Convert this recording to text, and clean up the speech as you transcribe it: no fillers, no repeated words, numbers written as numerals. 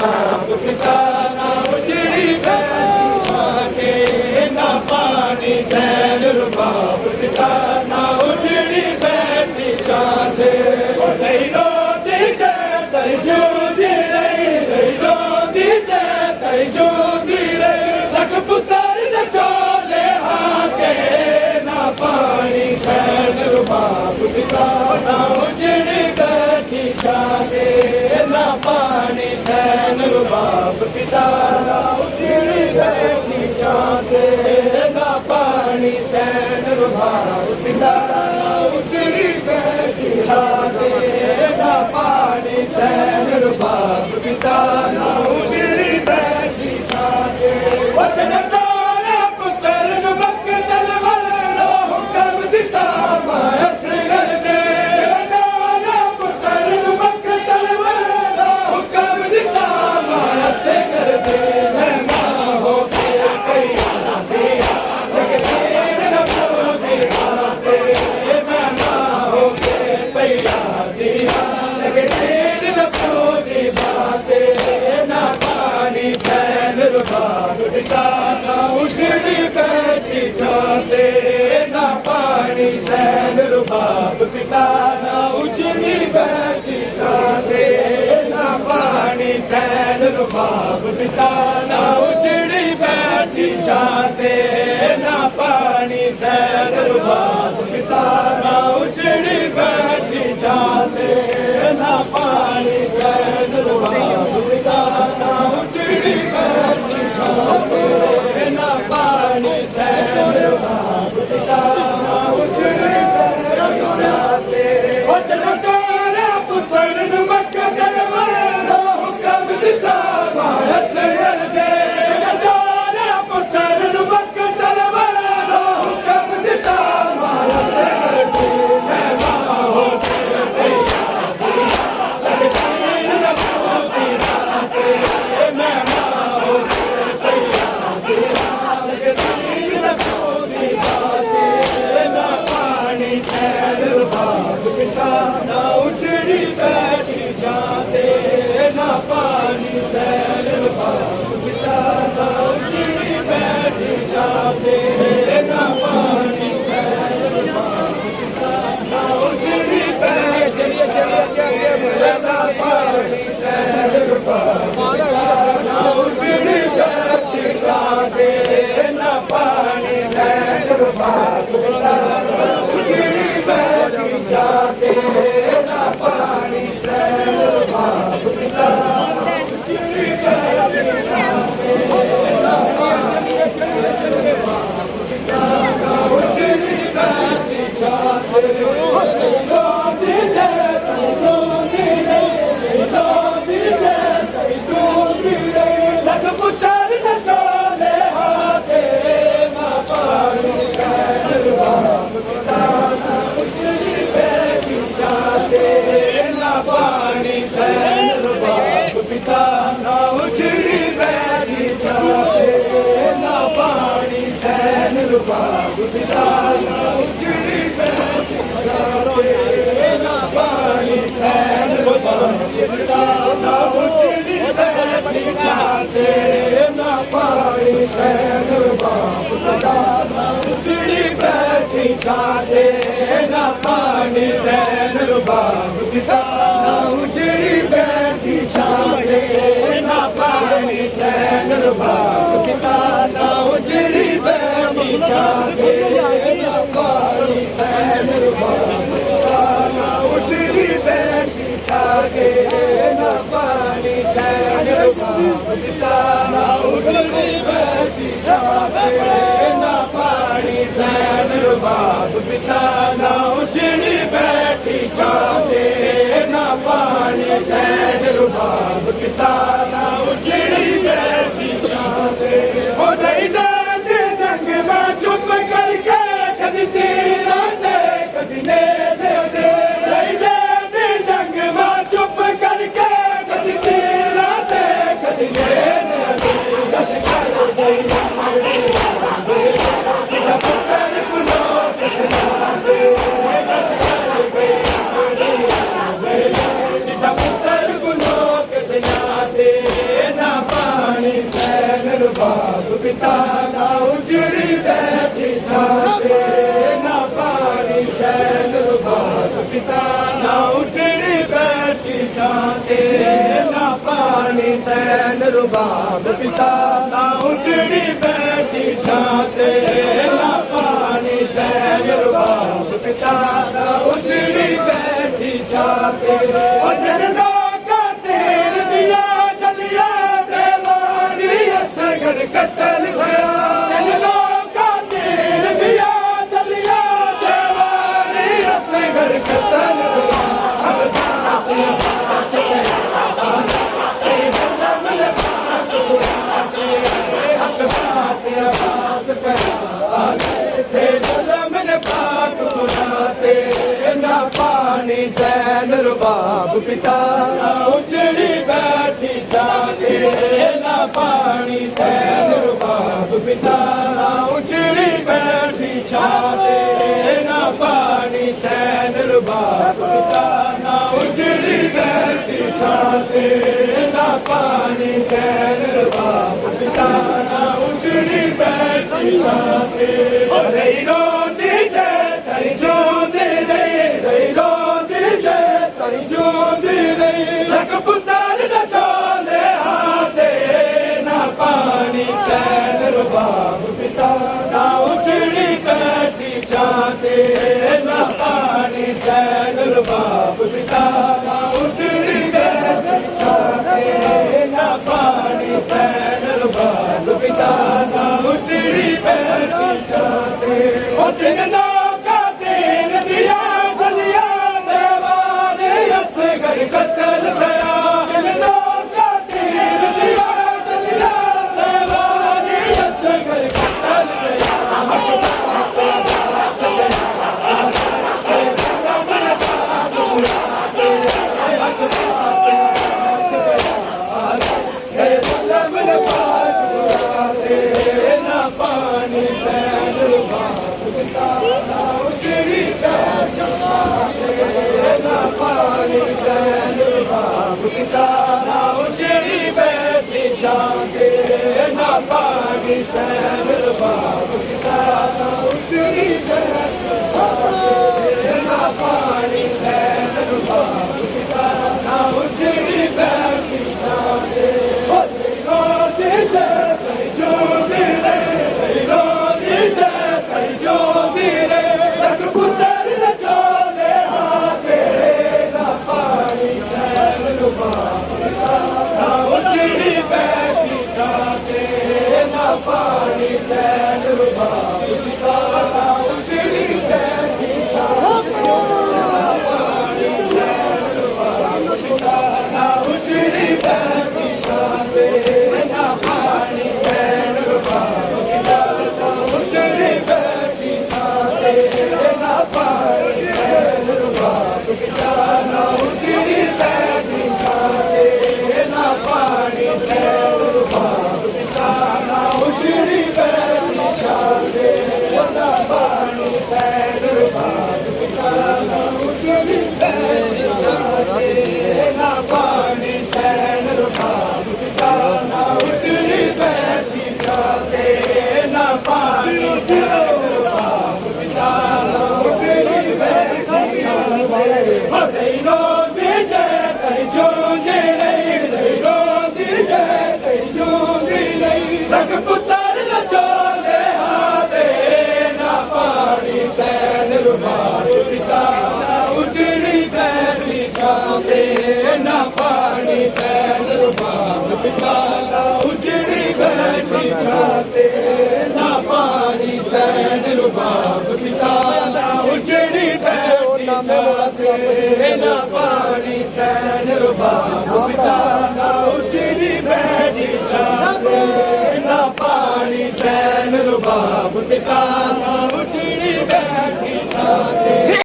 बाप पिता ना उजड़ी बैठी छाके ना पानी सैन बाप पिता ना उजड़ी बैठी छाके नहीं रोती जय जोगी रही रोती जय जोगी रही लख पुत्र न चोले हाके ना पानी सैन बाप पिता ना उजड़ी बैठी छाके ना पानी सैन बाप पिता ना उजड़ी बैठी छाके ना पानी सैन बाप पिता ना उजड़ी बैठी छाके ना पानी सैन बाप पिता ना उजड़ी बैठी छाके वचन तारा पुत्र नु मकदल वरो हुक्म दिता मारस घर दे तारा पुत्र नु मकदल वरो हुक्म दिता मारस घर दे मैं मां हो के पैया दिया लगते न प्रोदे आते मैं मां हो के पैया दिया लगते न प्रोदे बाते ना पानी सैन बाप पिता ना उजड़ी बैठी छाते ना पानी सैन बाप पिता ना उजड़ी बैठी छाते ना पानी सैन बाप पिता ना उजड़ी बैठी छाते ना पानी सैन बाप पिता ना उजड़ी बैठी छाते ना पानी सैन बाप पिता ना उजड़ी बैठी छाते ना पानी सैन बाप पिता ना उजड़ी बैठी छाते वचन तारा पुत्र नु मकदल वरो हुक्म दिता मारस घर दे तारा पुत्र नु मकदल वरो हुक्म दिता मारस घर दे मैं मां हो के पैया दिया लगते न प्रोदे आते मैं मां हो के पैया दिया लगते न प्रोदे आते ना पानी सैन बाप पिता ना उजड़ी बैठी छाते ना पानी सैन बाप पिता ना उजड़ी बैठी छाते ना पानी सैन बाप पिता ना उजड़ी बैठी छाते ना पानी सैन बाप पिता ना उजड़ी बैठी छाते ना पानी सैन बाप पिता ना उजड़ी बैठी छाते ना पानी सैन बाप पिता ना उजड़ी बैठी छाते ना पानी सैन बाप पिता ना उजड़ी बैठी छाते रोती जय जोगी रही रोती जय जोगी रही लख पुत्र न चोले हाथे ना पानी सैन बाप पिता ना उजड़ी बैठी छाते ना पानी सैन बाप पिता ना उजड़ी बैठी छाते ना पानी सैन बाप पिता ना उजड़ी बैठी छाते ना पानी सैन बाप पिता ना उजड़ी बैठी छाते ना पानी सैन बाप पिता ना उजड़ी बैठी छाते ना पानी सैन बाप पिता ना उजड़ी बैठी छाते ना पानी सैन बाप पिता ना उजड़ी बैठी छाते ना पानी सैन बाप पिता ना उजड़ी बैठी छाते ना पानी सैन बाप पिता ना उजड़ी बैठी छाते ना पानी सैन बाप पिता ना उजड़ी बैठी छाते ना पानी सैन बाप पिता ना उजड़ी बैठी छाते हो नहीं डरते जंग में चुप करके कदी तीरा दे कदी नेज़े दे नहीं डरते जंग में चुप करके कदी तीरा दे कदी नेज़े दे लश्कर दे पुत्र कुलो कसना दे लश्कर दे पुत्र कुलो कसना दे रुबाब पिता ना उजड़ी बैठी छाते ना पानी सैन रुबाब पिता ना उजड़ी बैठी छाते ना पानी सैन रुबाब पिता ना उजड़ी बैठी छाते ना पानी सैन रुबाब पिता ना उजड़ी बैठी छाते और जलना का तेल दिया जलिया देवारी असगर कतल गया जलना का तेल दिया जलिया देवारी असगर कतल गया पानी सैन रुबाब पिता ना उजड़ी बैठी छाते ना पानी सैन रुबाब पिता ना उजड़ी बैठी छाते ना पानी सैन रुबाब पिता ना उजड़ी बैठी छाते ना पानी सैन रुबाब पिता ना उजड़ी बैठी छाते अरे रोती जय तई जो दे रे रोती जय तई जो दे रे लग पुतार न चोले हाथे ना पानी सैन रुबाब पिता ना उजड़ी बैठी छाते ना पानी सैन रुबाब पिता ना उजड़ी बैठी छाते ना पानी सैन रुबाब पिता ना उजड़ी बैठी छाते ओ दिन ना का तेल दिया जलिया देवारे असगर कतल गया दिन ना का तेल दिया जलिया देवारे असगर कतल गया ना पानी सैन रुबाब पिता ना उजड़ी बैठी छाते ना पानी सैन रुबाब पिता ना उजड़ी बैठी छाते ना पानी सैन रुबाब पिता ना उजड़ी बैठी छाते ना पानी सैन रुबाब पिता ना उजड़ी बैठी छाते रोती जय तई जो दे रे रोती जय तई जो दे रे लग पुतर न चोले हाथे ना पानी सैन रुबाब पिता ना उजड़ी बैठी छाते ना पानी सैन रुबाब पिता ना उजड़ी बैठी छाते ना पानी सैन रुबाब पिता ना उजड़ी बैठी छाते ना पानी सैन रुबाब पिता ना उजड़ी बैठी छाते ना पानी सैन रुबाब पिता ना उजड़ी बैठी छाते ना पानी सैन रुबाब पिता ना उजड़ी बैठी छाते ना पानी सैन रुबाब पिता ना उजड़ी बैठी छाते ना पानी सैन रुबाब पिता ना उजड़ी बैठी छाते ना पानी सैन रुबाब पिता ना उजड़ी बैठी छाते हरे रोती जय तई जो दे रे रोती जय तई जो दे रे लग पुतर न चोले हाथे ना पानी सैन रुबाब पिता ना उजड़ी बैठी छाते ना पानी सैन रुबाब पिता ना उजड़ी बैठी छाते ना पानी सैन रुबाब पिता ना उजड़ी बैठी छाते ना पानी सैन रुबाब पिता ना उजड़ी बैठी छाते ना पानी सैन रुबाब पिता ना